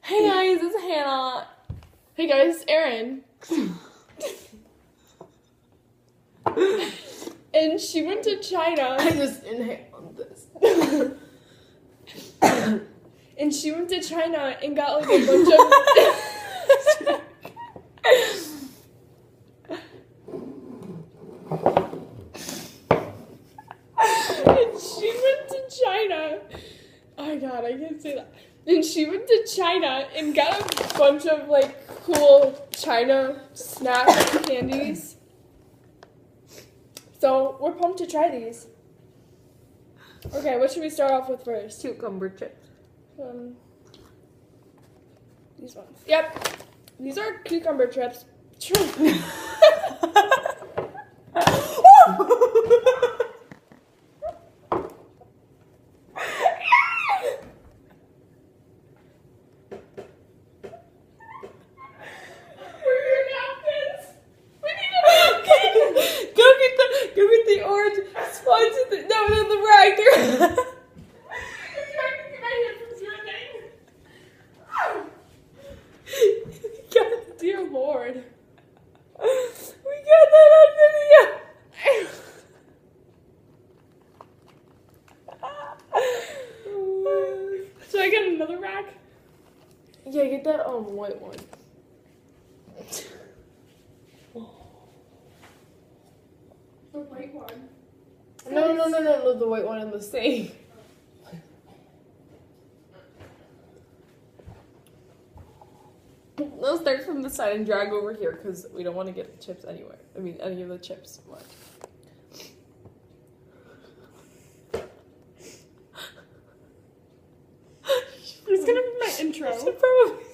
Hey guys, it's Hannah. Hey guys, it's Erin. And she went to China. I just inhaled this. And she went to China and got like a bunch of. And she went to China. Oh my god, I can't say that. And she went to China and got a bunch of like cool China snack candies. So we're pumped to try these. Okay, what should we start off with first? Cucumber chips. These ones. Yep. These are cucumber chips. Go get the orange sponge. No, the rag. God, dear Lord. We got that on video. Should I get another rack? Yeah, get that white one. The white one. No, the white one in the sink. Let's start from the side and drag over here because we don't want to get the chips anywhere. I mean, any of the chips. What? It's gonna be my intro. I should probably